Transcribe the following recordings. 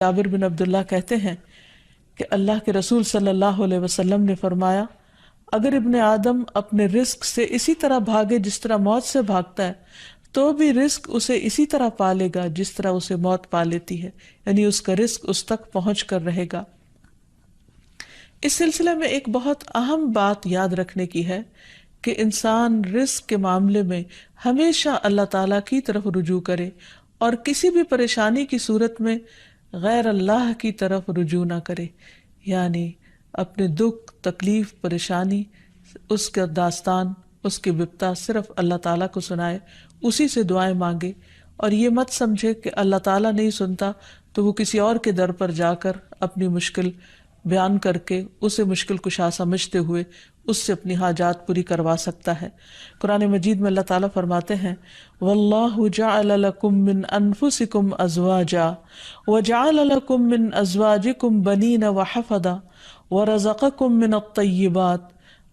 جابر بن عبداللہ کہتے ہیں کہ اللہ کے رسول صلی اللہ علیہ وسلم نے فرمایا، اگر ابن آدم اپنے رزق سے اسی طرح بھاگے جس طرح موت سے بھاگتا ہے تو بھی رزق اسے اسی طرح پالے گا جس طرح اسے موت پا لیتی ہے، یعنی اس کا رزق اس تک پہنچ کر رہے گا۔ اس سلسلے میں ایک بہت اہم بات یاد رکھنے کی ہے کہ انسان رزق کے معاملے میں ہمیشہ اللہ تعالیٰ کی طرف رجوع کرے اور کسی بھی پریشانی کی صورت میں غیر اللہ کی طرف رجوع نہ کرے، یعنی اپنے دکھ، تکلیف، پریشانی، اس کا داستان، اس کی بپتا صرف اللہ تعالیٰ کو سنائے، اسی سے دعائیں مانگے، اور یہ مت سمجھے کہ اللہ تعالیٰ نہیں سنتا تو وہ کسی اور کے در پر جا کر اپنی مشکل بیان کر کے اسے مشکل کشا سمجھتے ہوئے اس سے اپنی حاجات پوری کروا سکتا ہے۔ قرآن مجید میں اللہ تعالیٰ فرماتے ہیں، وَاللَّهُ جَعَلَ لَكُم مِّنْ أَنفُسِكُمْ أَزْوَاجًا وَجَعَلَ لَكُم مِّنْ أَزْوَاجِكُمْ بَنِينَ وَحَفَدًا وَرَزَقَكُم مِّنَ الطَّيِّبَاتِ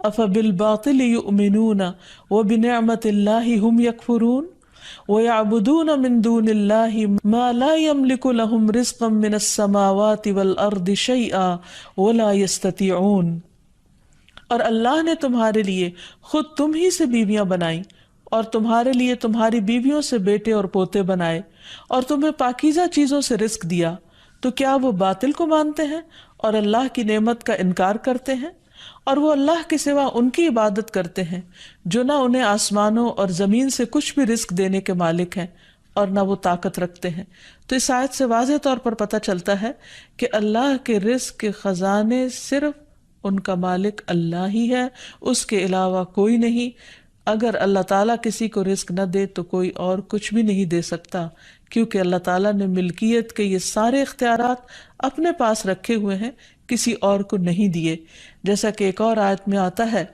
أَفَبِالْبَاطِلِ يُؤْمِنُونَ وَبِنِعْمَةِ اللَّهِ هُمْ يَكْفُرُونَ وَيَعْبُدُونَ مِن دُونِ اللَّهِ مَا لَا يَمْلِكُ لَهُمْ رِزْقًا مِّنَ السَّمَاوَاتِ وَالْأَرْضِ شَيْئًا وَلَا يَسْتَطِيعُونَ۔ اور اللہ نے تمہارے لیے خود تم ہی سے بیویاں بنائیں اور تمہارے لیے تمہاری بیویوں سے بیٹے اور پوتے بنائے اور تمہیں پاکیزہ چیزوں سے رزق دیا، تو کیا وہ باطل کو مانتے ہیں اور اللہ کی نعمت کا انکار کرتے ہیں؟ اور وہ اللہ کے سوا ان کی عبادت کرتے ہیں جو نہ انہیں آسمانوں اور زمین سے کچھ بھی رزق دینے کے مالک ہیں اور نہ وہ طاقت رکھتے ہیں۔ تو اس آیت سے واضح طور پر پتہ چلتا ہے کہ اللہ کے رزق کے خزانے صرف ان کا مالک اللہ ہی ہے، اس کے علاوہ کوئی نہیں۔ اگر اللہ تعالیٰ کسی کو رزق نہ دے تو کوئی اور کچھ بھی نہیں دے سکتا، کیونکہ اللہ تعالیٰ نے ملکیت کے یہ سارے اختیارات اپنے پاس رکھے ہوئے ہیں، کسی اور کو نہیں دیے۔ جیسا کہ ایک اور آیت میں آتا ہے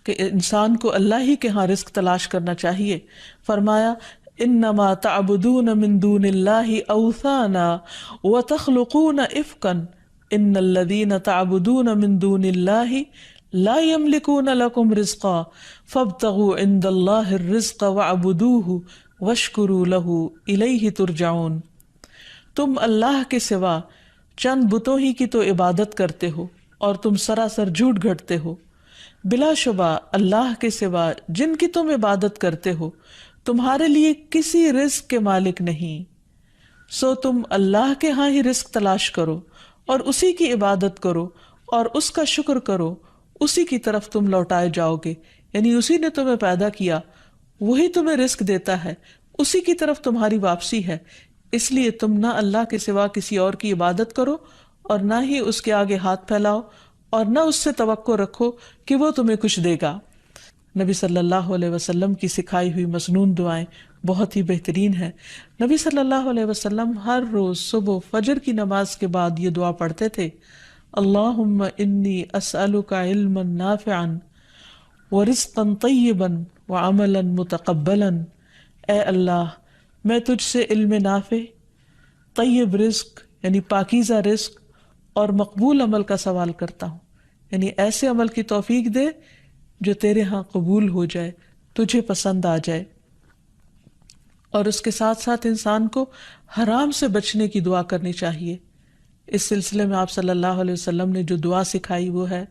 کہ انسان کو اللہ ہی کے ہاں رزق تلاش کرنا چاہیے۔ فرمایا، انما تعبدون من دون اللہ اوثانا وتخلقون افکا ان الذین تعبدون من دون اللہ لا یملکون لکم رزقا فابتغوا عند اللہ الرزق واعبدوہ واشکروا لہ الیہ ترجعون۔ تم اللہ کے سوا چند بتوں ہی کی تو عبادت کرتے ہو اور تم سراسر جھوٹ گھڑتے ہو۔ بلا شبہ اللہ کے سوا جن کی تم عبادت کرتے ہو تمہارے لیے کسی رزق کے مالک نہیں، سو تم اللہ کے ہاں ہی رزق تلاش کرو اور اسی کی عبادت کرو اور اس کا شکر کرو، اسی کی طرف تم لوٹائے جاؤ گے، یعنی اسی نے تمہیں پیدا کیا، وہی تمہیں رزق دیتا ہے، اسی کی طرف تمہاری واپسی ہے۔ اس لیے تم نہ اللہ کے سوا کسی اور کی عبادت کرو اور نہ ہی اس کے آگے ہاتھ پھیلاؤ اور نہ اس سے توقع رکھو کہ وہ تمہیں کچھ دے گا۔ نبی صلی اللہ علیہ وسلم کی سکھائی ہوئی مسنون دعائیں بہت ہی بہترین ہیں۔ نبی صلی اللہ علیہ وسلم ہر روز صبح فجر کی نماز کے بعد یہ دعا پڑھتے تھے، اللہم انی اسألک علما نافعا ورزقا طیبا وعملا متقبلا۔ اے اللہ، میں تجھ سے علم نافع، طیب رزق یعنی پاکیزہ رزق اور مقبول عمل کا سوال کرتا ہوں، یعنی ایسے عمل کی توفیق دے جو تیرے ہاں قبول ہو جائے، تجھے پسند آ جائے۔ اور اس کے ساتھ ساتھ انسان کو حرام سے بچنے کی دعا کرنی چاہیے۔ اس سلسلے میں آپ صلی اللہ علیہ وسلم نے جو دعا سکھائی وہ ہے،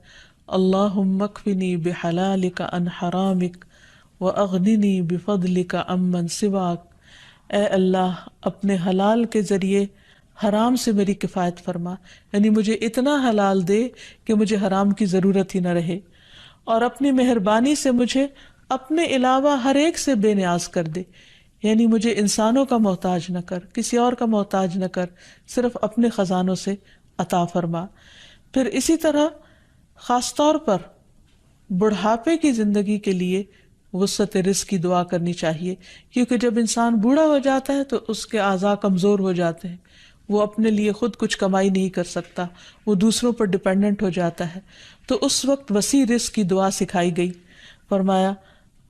اللہم اکفنی بحلالک عن حرامک واغننی بفضلک عمن سواک۔ اے اللہ، اپنے حلال کے ذریعے حرام سے میری کفایت فرما، یعنی مجھے اتنا حلال دے کہ مجھے حرام کی ضرورت ہی نہ رہے، اور اپنی مہربانی سے مجھے اپنے علاوہ ہر ایک سے بے نیاز کر دے، یعنی مجھے انسانوں کا محتاج نہ کر، کسی اور کا محتاج نہ کر، صرف اپنے خزانوں سے عطا فرما۔ پھر اسی طرح خاص طور پر بڑھاپے کی زندگی کے لیے وسعت رزق کی دعا کرنی چاہیے، کیونکہ جب انسان بوڑھا ہو جاتا ہے تو اس کے اعضاء کمزور ہو جاتے ہیں، وہ اپنے لیے خود کچھ کمائی نہیں کر سکتا، وہ دوسروں پر ڈیپینڈنٹ ہو جاتا ہے، تو اس وقت وسیع رزق کی دعا سکھائی گئی۔ فرمایا،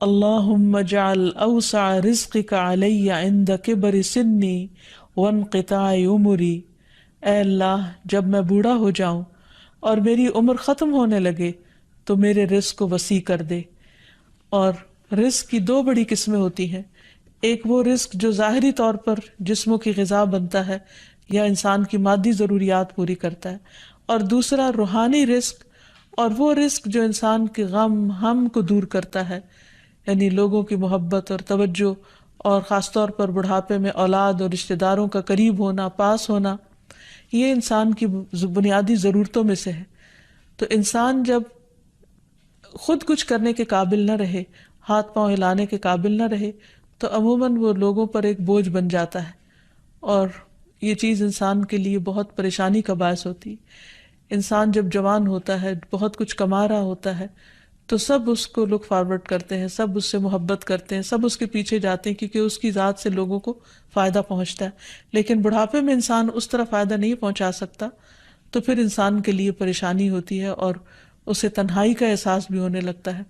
اللہم اجعل اوسع رزقک علی عند کبر سنی وانقطاع عمری۔ اے اللہ، جب میں بوڑھا ہو جاؤں اور میری عمر ختم ہونے لگے تو میرے رزق کو وسیع کر دے۔ اور رزق کی دو بڑی قسمیں ہوتی ہیں، ایک وہ رزق جو ظاہری طور پر جسموں کی غذا بنتا ہے، یا انسان کی مادی ضروریات پوری کرتا ہے، اور دوسرا روحانی رزق، اور وہ رزق جو انسان کے غم ہم کو دور کرتا ہے، یعنی لوگوں کی محبت اور توجہ، اور خاص طور پر بڑھاپے میں اولاد اور رشتہ داروں کا قریب ہونا، پاس ہونا، یہ انسان کی بنیادی ضرورتوں میں سے ہے۔ تو انسان جب خود کچھ کرنے کے قابل نہ رہے، ہاتھ پاؤں ہلانے کے قابل نہ رہے، تو عموماً وہ لوگوں پر ایک بوجھ بن جاتا ہے، اور یہ چیز انسان کے لیے بہت پریشانی کا باعث ہوتی ہے۔ انسان جب جوان ہوتا ہے، بہت کچھ کما رہا ہوتا ہے، تو سب اس کو لک فارورڈ کرتے ہیں، سب اس سے محبت کرتے ہیں، سب اس کے پیچھے جاتے ہیں، کیونکہ اس کی ذات سے لوگوں کو فائدہ پہنچتا ہے۔ لیکن بڑھاپے میں انسان اس طرح فائدہ نہیں پہنچا سکتا، تو پھر انسان کے لیے پریشانی ہوتی ہے، اور اسے تنہائی کا احساس بھی ہونے لگتا ہے،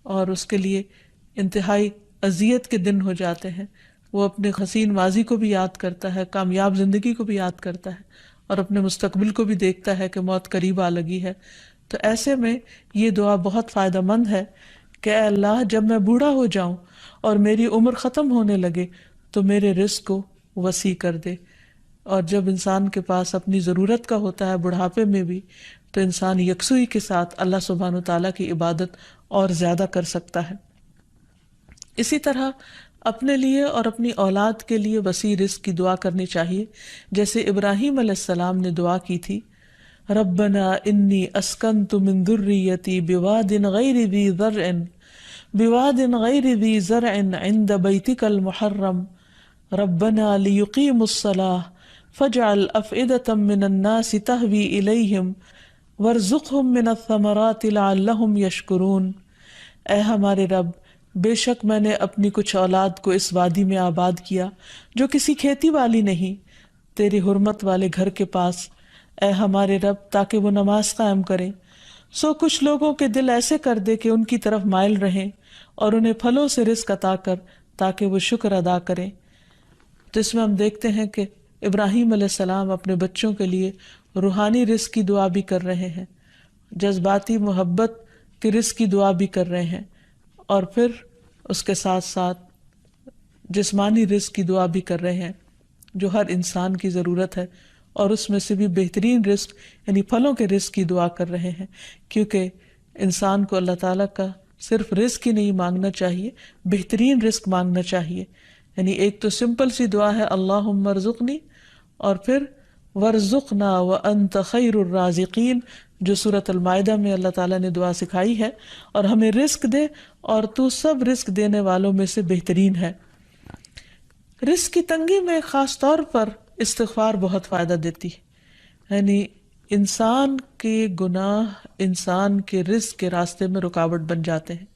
اور اس کے لیے انتہائی اذیت کے دن ہو جاتے ہیں۔ وہ اپنے حسین ماضی کو بھی یاد کرتا ہے، کامیاب زندگی کو بھی یاد کرتا ہے، اور اپنے مستقبل کو بھی دیکھتا ہے کہ موت قریب آ لگی ہے۔ تو ایسے میں یہ دعا بہت فائدہ مند ہے کہ اے اللہ، جب میں بوڑھا ہو جاؤں اور میری عمر ختم ہونے لگے تو میرے رزق کو وسیع کر دے۔ اور جب انسان کے پاس اپنی ضرورت کا ہوتا ہے بڑھاپے میں بھی، تو انسان یکسوئی کے ساتھ اللہ سبحانہ وتعالیٰ کی عبادت اور زیادہ کر سکتا ہے۔ اسی طرح اپنے لیے اور اپنی اولاد کے لیے وسیع رزق کی دعا کرنی چاہیے، جیسے ابراہیم علیہ السلام نے دعا کی تھی، ربنا انی اسکنت من ذریتی بواد غیر ذی زرع عند بیتک المحرم ربنا لیقیموا الصلاة فاجعل افئدة من الناس تہوی الیہم وارزقہم من الثمرات لعلہم یشکرون۔ اے ہمارے رب، بے شک میں نے اپنی کچھ اولاد کو اس وادی میں آباد کیا جو کسی کھیتی والی نہیں، تیری حرمت والے گھر کے پاس، اے ہمارے رب، تاکہ وہ نماز قائم کریں۔ سو کچھ لوگوں کے دل ایسے کر دے کہ ان کی طرف مائل رہیں، اور انہیں پھلوں سے رزق عطا کر تاکہ وہ شکر ادا کریں۔ تو اس میں ہم دیکھتے ہیں کہ ابراہیم علیہ السلام اپنے بچوں کے لیے روحانی رزق کی دعا بھی کر رہے ہیں، جذباتی محبت کے رزق کی دعا بھی کر رہے ہیں، اور پھر اس کے ساتھ ساتھ جسمانی رزق کی دعا بھی کر رہے ہیں جو ہر انسان کی ضرورت ہے، اور اس میں سے بھی بہترین رزق یعنی پھلوں کے رزق کی دعا کر رہے ہیں، کیونکہ انسان کو اللہ تعالیٰ کا صرف رزق ہی نہیں مانگنا چاہیے، بہترین رزق مانگنا چاہیے۔ یعنی ایک تو سمپل سی دعا ہے اللہم ارزقنی، اور پھر ورزقنا وانت خیر الرازقین، جو سورۃ المائدہ میں اللہ تعالیٰ نے دعا سکھائی ہے، اور ہمیں رزق دے اور تو سب رزق دینے والوں میں سے بہترین ہے۔ رزق کی تنگی میں خاص طور پر استغفار بہت فائدہ دیتی ہے، یعنی انسان کے گناہ انسان کے رزق کے راستے میں رکاوٹ بن جاتے ہیں۔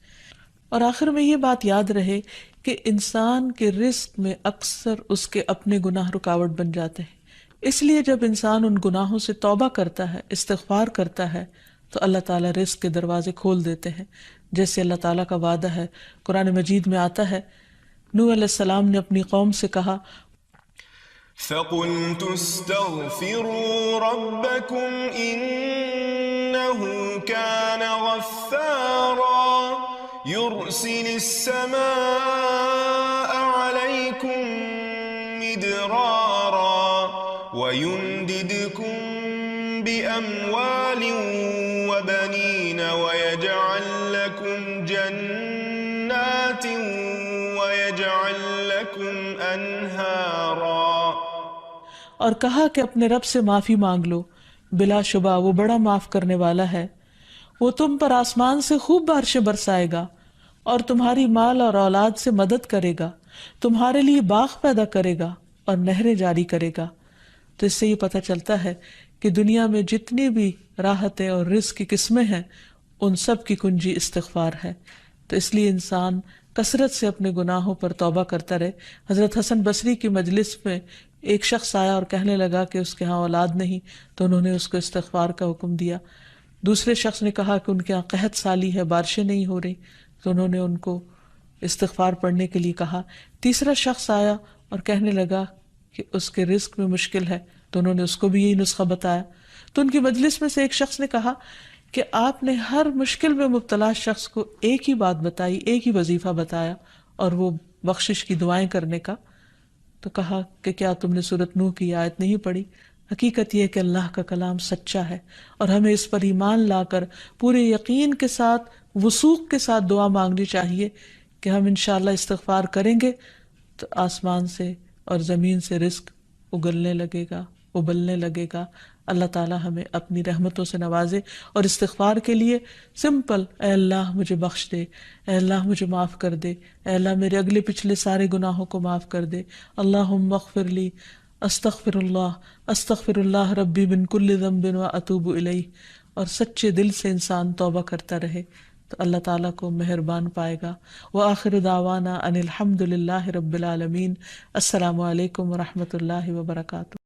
اور آخر میں یہ بات یاد رہے کہ انسان کے رزق میں اکثر اس کے اپنے گناہ رکاوٹ بن جاتے ہیں، اس لیے جب انسان ان گناہوں سے توبہ کرتا ہے، استغفار کرتا ہے، تو اللہ تعالیٰ رزق کے دروازے کھول دیتے ہیں، جیسے اللہ تعالیٰ کا وعدہ ہے۔ قرآن مجید میں آتا ہے، نوح علیہ السلام نے اپنی قوم سے کہا، فَقُلْتُ اسْتَغْفِرُوا رَبَّكُمْ إِنَّهُ كَانَ غَفَّارًا يُرْسِلِ السَّمَاءَ عَلَيْكُمْ مِدْرَارًا وَيُمْدِدْكُمْ بِأَمْوَالٍ وَبَنِينَ وَيَجْعَلْ لَكُمْ جَنَّاتٍ وَيَجْعَلْ لَكُمْ أَنْهَارًا۔ اور کہا کہ اپنے رب سے معافی مانگ لو، بلا شبہ وہ بڑا معاف کرنے والا ہے، وہ تم پر آسمان سے خوب بارشیں برسائے گا، اور تمہاری مال اور اولاد سے مدد کرے گا، تمہارے لیے باغ پیدا کرے گا اور نہریں جاری کرے گا۔ تو اس سے یہ پتہ چلتا ہے کہ دنیا میں جتنی بھی راحتیں اور رزق کی قسمیں ہیں، ان سب کی کنجی استغفار ہے۔ تو اس لیے انسان کثرت سے اپنے گناہوں پر توبہ کرتا رہے۔ حضرت حسن بصری کی مجلس میں ایک شخص آیا اور کہنے لگا کہ اس کے ہاں اولاد نہیں، تو انہوں نے اس کو استغفار کا حکم دیا۔ دوسرے شخص نے کہا کہ ان کے ہاں قحط سالی ہے، بارشیں نہیں ہو رہی، تو انہوں نے ان کو استغفار پڑھنے کے لیے کہا۔ تیسرا شخص آیا اور کہنے لگا کہ اس کے رزق میں مشکل ہے، تو انہوں نے اس کو بھی یہی نسخہ بتایا۔ تو ان کی مجلس میں سے ایک شخص نے کہا کہ آپ نے ہر مشکل میں مبتلا شخص کو ایک ہی بات بتائی، ایک ہی وظیفہ بتایا، اور وہ بخشش کی دعائیں کرنے کا۔ تو کہا کہ کیا تم نے سورۃ نوح کی آیت نہیں پڑھی؟ حقیقت یہ کہ اللہ کا کلام سچا ہے اور ہمیں اس پر ایمان لا کر پورے یقین کے ساتھ وثوق کے ساتھ دعا مانگنی چاہیے کہ ہم انشاءاللہ استغفار کریں گے تو آسمان سے اور زمین سے رزق اگلنے لگے گا، ابلنے لگے گا۔ اللہ تعالی ہمیں اپنی رحمتوں سے نوازے۔ اور استغفار کے لیے سمپل، اے اللہ مجھے بخش دے، اے اللہ مجھے معاف کر دے، اے اللہ میرے اگلے پچھلے سارے گناہوں کو معاف کر دے، اللہم اغفر لی، استغفر اللہ ربی من کل ذنب واتوب الیہ۔ اور سچے دل سے انسان توبہ کرتا رہے تو اللہ تعالیٰ کو مہربان پائے گا۔ وآخر دعوانا ان الحمد للہ رب العالمین۔ السلام علیکم ورحمۃ اللہ وبرکاتہ۔